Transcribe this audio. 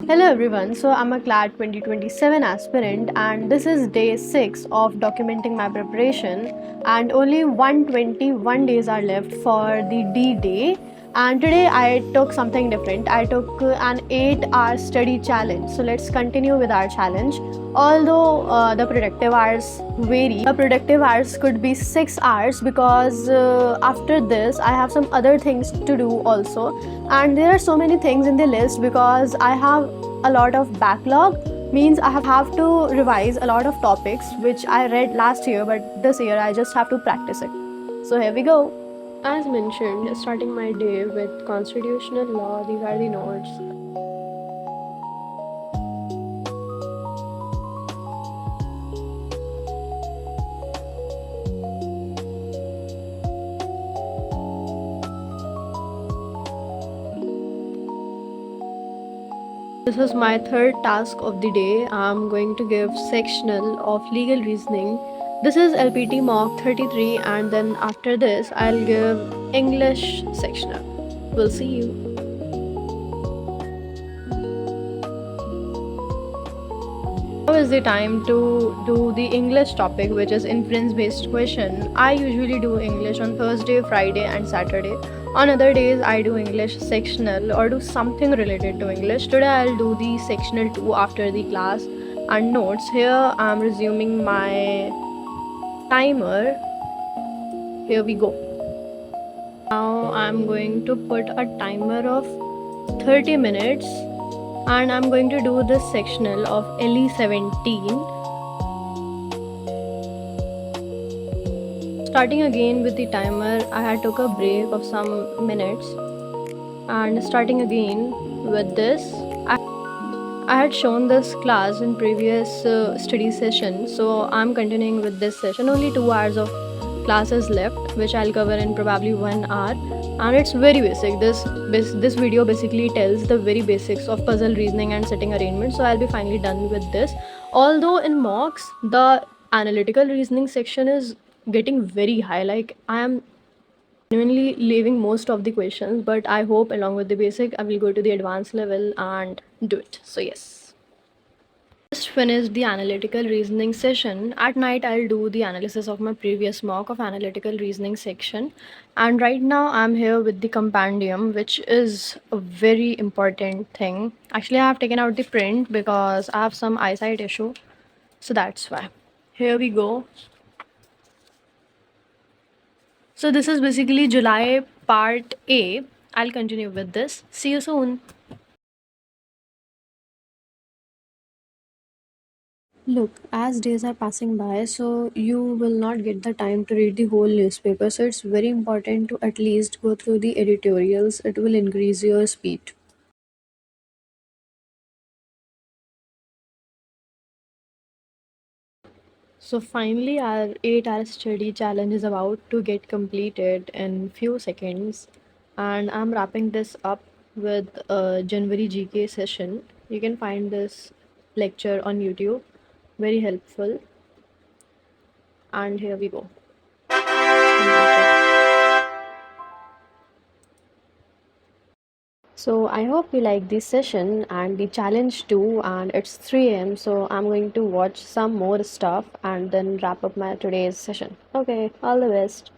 Hello everyone, so I'm a CLAD 2027 aspirant and this is day 6 of documenting my preparation and only 121 days are left for the D day, and today I took something different. I took an 8-hour study challenge. So let's continue with our challenge. Although the productive hours vary, the productive hours could be 6 hours because after this I have some other things to do also, and there are so many things in the list because I have a lot of backlog, means I have to revise a lot of topics which I read last year, but this year I just have to practice it. So here we go. As mentioned, starting my day with constitutional law, these are the notes. This is my third task of the day. I'm going to give sectional of legal reasoning. This is LPT mock 33, and then after this I'll give English sectional. We'll see you. Now is the time to do the English topic, which is inference based question. I usually do English on Thursday, Friday and Saturday. On other days I do English sectional or do something related to English. Today I'll do the sectional 2 after the class and notes. Here I'm resuming my timer. Here we go. Now I'm going to put a timer of 30 minutes and I'm going to do this sectional of LE 17. Starting again with the timer, I had took a break of some minutes and starting again with this. I had shown this class in previous study session, so I'm continuing with this session. Only 2 hours of classes left, which I'll cover in probably 1 hour, and it's very basic. This video basically tells the very basics of puzzle reasoning and setting arrangement, so I'll be finally done with this. Although in mocks the analytical reasoning section is getting very high, like I am genuinely leaving most of the questions, but I hope along with the basic I will go to the advanced level and do it. So yes, just finished the analytical reasoning session. At night I'll do the analysis of my previous mock of analytical reasoning section, and right now I'm here with the compendium, which is a very important thing. Actually I have taken out the print because I have some eyesight issue, so that's why. Here we go. So this is basically July part A. I'll continue with this. See you soon. Look, as days are passing by, so you will not get the time to read the whole newspaper. So it's very important to at least go through the editorials. It will increase your speed. So finally, our 8-hour study challenge is about to get completed in few seconds, and I'm wrapping this up with a January GK session. You can find this lecture on YouTube. Very helpful. And here we go. So I hope you like this session and the challenge too, and it's 3 a.m. so I'm going to watch some more stuff and then wrap up my today's session. Okay, all the best.